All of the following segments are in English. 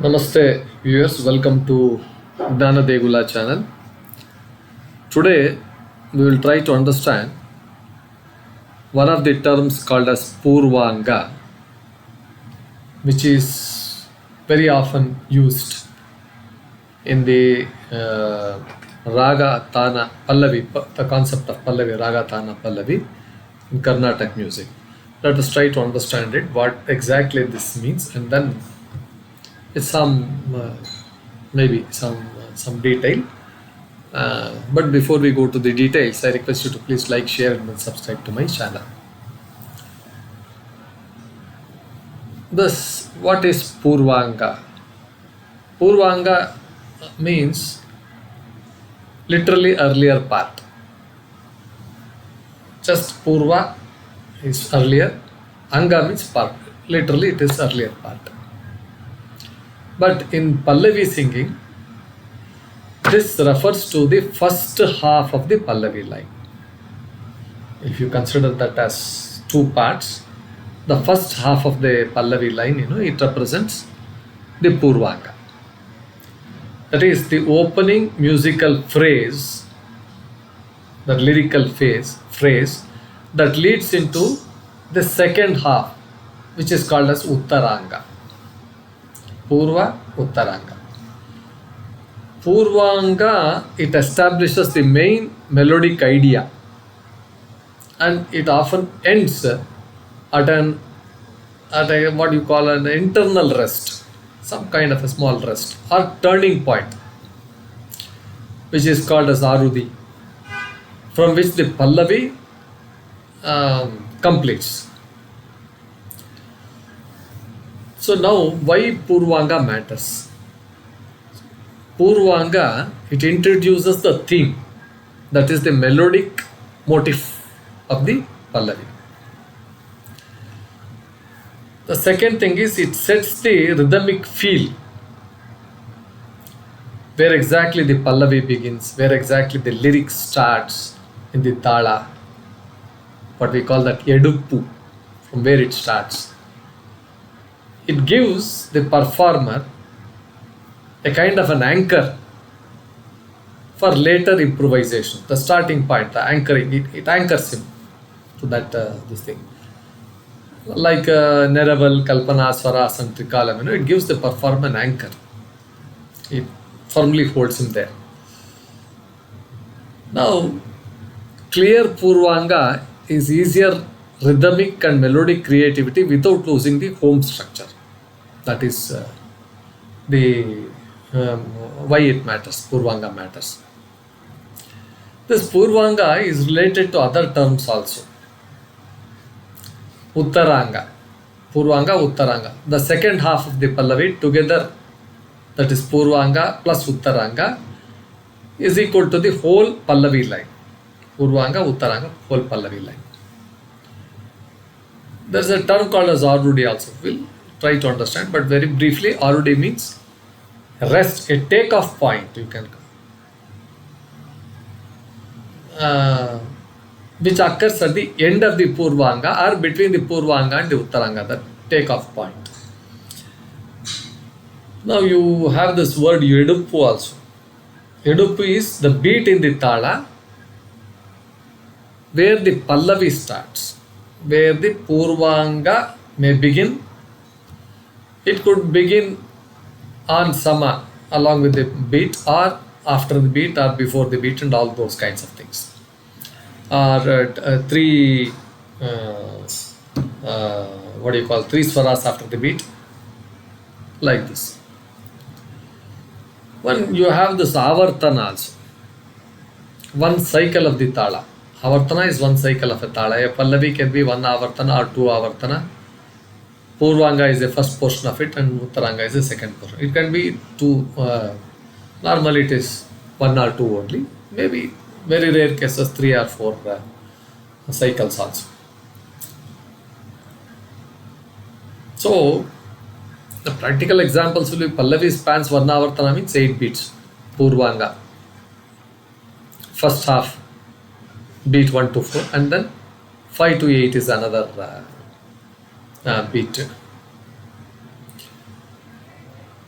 Namaste viewers, welcome to Degula channel. Today we will try to understand one of the terms called as Purvanga, which is very often used in the Raga, Tana, Pallavi, the concept of Pallavi, Raga, Tana, Pallavi in Carnatic music. Let us try to understand it, what exactly this means, and then it's maybe some detail. But before we go to the details, I request you to please like, share, and then subscribe to my channel. Thus, what is Purvanga? Purvanga means literally earlier part. Just Purva is earlier, Anga means part. Literally, it is earlier part. But in Pallavi singing, this refers to the first half of the Pallavi line. If you consider that as two parts, the first half of the Pallavi line, it represents the Purvanga. That is the opening musical phrase, the lyrical phrase that leads into the second half, which is called as Uttaranga. Purva, Uttaranga. Purvanga, it establishes the main melodic idea, and it often ends at a what you call an internal rest, some kind of a small rest or turning point, which is called as Arudhi, from which the Pallavi completes. So now, why Purvanga matters? Purvanga, it introduces the theme, that is the melodic motif of the Pallavi. The second thing is it sets the rhythmic feel, where exactly the Pallavi begins, where exactly the lyric starts in the Tala, what we call that Eduppu, from where it starts. It gives the performer a kind of an anchor for later improvisation. The starting point, the anchoring, it anchors him to that this thing. Like Neraval, Kalpana, Swaras and Trikalam, it gives the performer an anchor. It firmly holds him there. Now, clear Purvanga is easier rhythmic and melodic creativity without losing the home structure. That is why it matters, Purvanga matters. This Purvanga is related to other terms also. Uttaranga, Purvanga, Uttaranga. The second half of the Pallavi together, that is Purvanga plus Uttaranga, is equal to the whole Pallavi line. Purvanga, Uttaranga, whole Pallavi line. There is a term called as Arudhi also. We'll try to understand, but very briefly, Arudhi means rest, a take-off point, you can which occurs at the end of the Purvanga or between the Purvanga and the Uttaranga, the take-off point. Now you have this word Eduppu also. Eduppu is the beat in the Tala where the Pallavi starts, where the Purvanga may begin. It could begin on Sama along with the beat, or after the beat, or before the beat, and all those kinds of things. Or three three Swaras after the beat, like this. When you have this Avartana also, one cycle of the Tala. Avartana is one cycle of a Tala. A Pallavi can be one Avartana or two Avartana. Purvanga is the first portion of it and Uttaranga is the second portion. It can be two, normally it is one or two only. Maybe very rare cases 3 or 4 cycles also. So, the practical examples will be Pallavi spans one Avartana means 8 beats. Purvanga. First half, beat 1 to 4, and then 5 to 8 is another beat.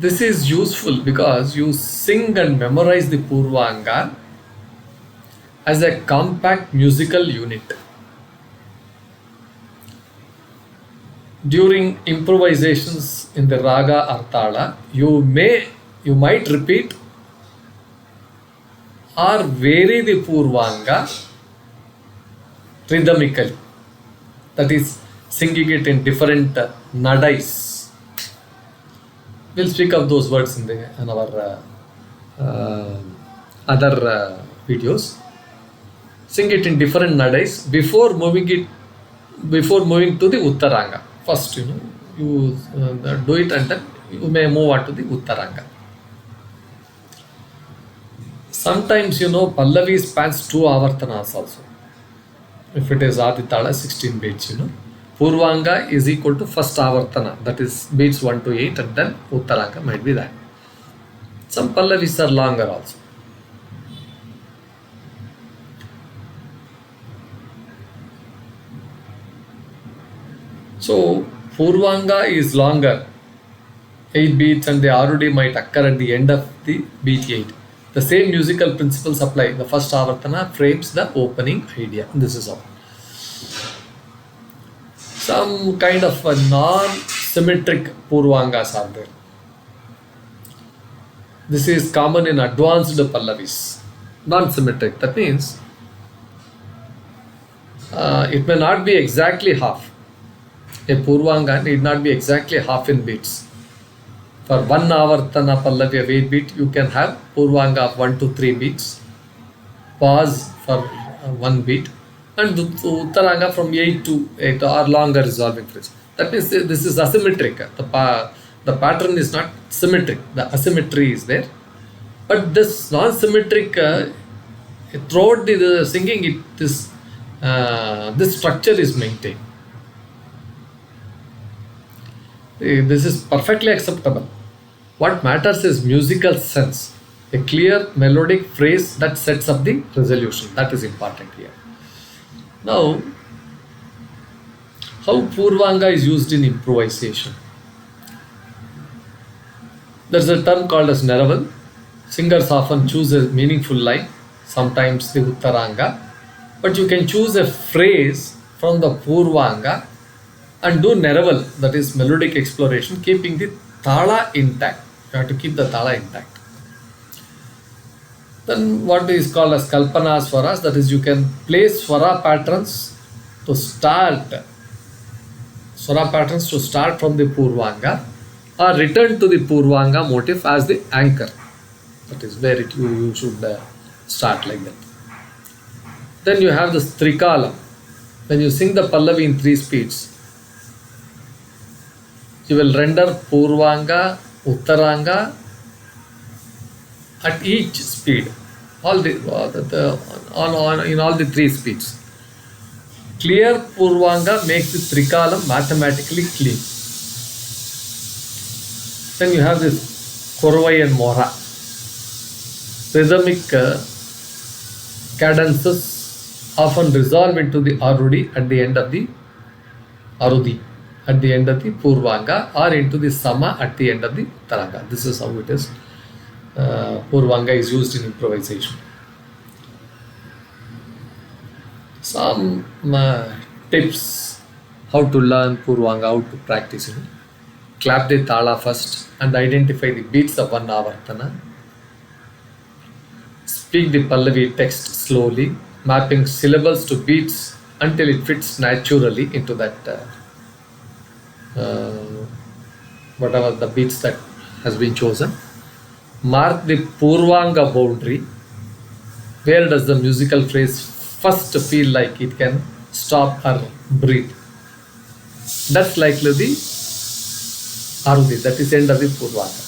This is useful because you sing and memorize the Purvanga as a compact musical unit. During improvisations in the Raga or Tala, you might repeat or vary the Purvanga rhythmically. That is, singing it in different Nadais. We'll speak of those words in our other videos. Sing it in different Nadais before moving to the Uttaranga. First, you do it and then you may move on to the Uttaranga. Sometimes, Pallavi spans 2 Avartanas also. If it is Adi Tala, 16 beats, Purvanga is equal to first Avartana, that is beats 1 to 8, and then Uttaranga might be that. Some Pallavis are longer also. So, Purvanga is longer, 8 beats, and the Arudhi might occur at the end of the beat 8. The same musical principles apply. The first Avartana frames the opening idea. This is all. Some kind of non-symmetric Purvangas are there. This is common in advanced Pallavis. Non-symmetric. That means it may not be exactly half. A Purvanga need not be exactly half in beats. For 1 Avartana Pallavi of 8 beat, you can have Purvanga of 1 to 3 beats, pause for 1 beat, and Uttaranga from 8 to 8 or longer resolving phrase. That means this is asymmetric. The pattern is not symmetric. The asymmetry is there. But this non-symmetric, throughout the singing, this structure is maintained. This is perfectly acceptable. What matters is musical sense, a clear melodic phrase that sets up the resolution. That is important here. Now, how Purvanga is used in improvisation? There is a term called as Neraval. Singers often choose a meaningful line, sometimes the Uttaranga, but you can choose a phrase from the Purvanga and do Neraval, that is melodic exploration, keeping the Tala intact. You have to keep the Tala intact. Then what is called as Kalpana Swaras, that is you can place Swara patterns to start from the Purvanga or return to the Purvanga motif as the anchor. That is where you should start like that. Then you have this Trikalam. When you sing the Pallavi in 3 speeds, you will render Purvanga, Uttaranga at each speed, in all the 3 speeds. Clear Purvanga makes the Trikalam mathematically clean. Then you have this Korvai and Mora. Rhythmic cadences often resolve into the Arudhi at the end of the Arudhi, at the end of the Purvanga, or into the Sama at the end of the Uttaranga. This is how it is. Purvanga is used in improvisation. Some tips how to learn Purvanga, how to practice it. Clap the Tala first and identify the beats of 1 Avartana. Speak the Pallavi text slowly, mapping syllables to beats until it fits naturally into that whatever the beats that has been chosen. Mark the Purvanga boundary. Where does the musical phrase first feel like it can stop or breathe? That's likely the Arudhi, that is end of the Purvanga.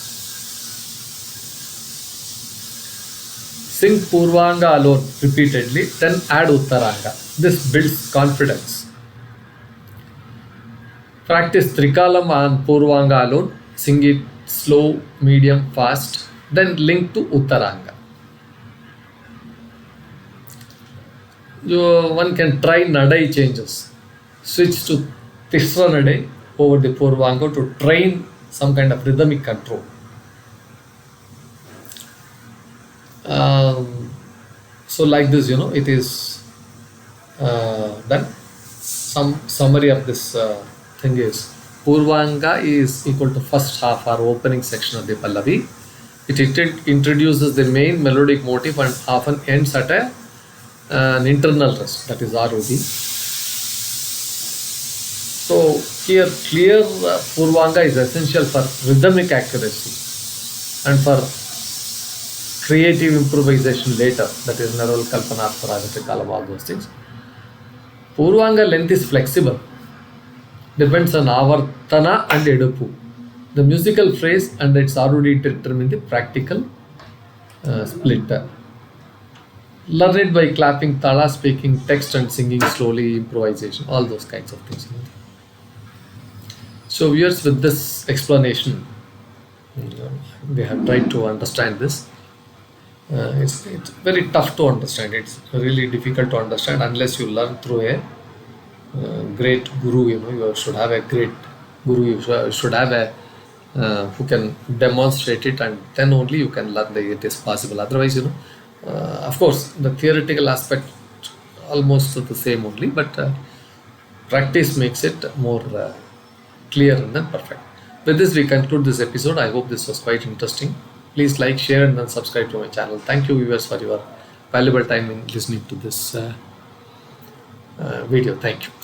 Sing Purvanga alone repeatedly, then add Uttaranga. This builds confidence. Practice Trikalam on Purvanga alone. Sing it slow, medium, fast. Then link to Uttaranga. One can try Nadai changes. Switch to Tisra Nadai over the Purvanga to train some kind of rhythmic control. Um, so like this, it is done. Some summary of this thing is Purvanga is equal to first half or opening section of the Pallavi. It introduces the main melodic motif and often ends at an internal rest, that is Arudhi. So here clear Purvanga is essential for rhythmic accuracy and for creative improvisation later, that is Neraval, Kalpana, Trikālam, all those things. Purvanga length is flexible, depends on Avartana and Eduppu. The musical phrase and its Arudhi determine the practical split. Learn it by clapping Tala, speaking text and singing slowly, improvisation, all those kinds of things. So viewers, with this explanation, they have tried to understand this. It's very tough to understand. It's really difficult to understand unless you learn through a great guru. You should have a great guru. You should have a who can demonstrate it, and then only you can learn that it is possible. Otherwise, of course, the theoretical aspect almost the same only, but practice makes it more clear and then perfect. With this, we conclude this episode. I hope this was quite interesting. Please like, share, and then subscribe to my channel. Thank you, viewers, for your valuable time in listening to this video. Thank you.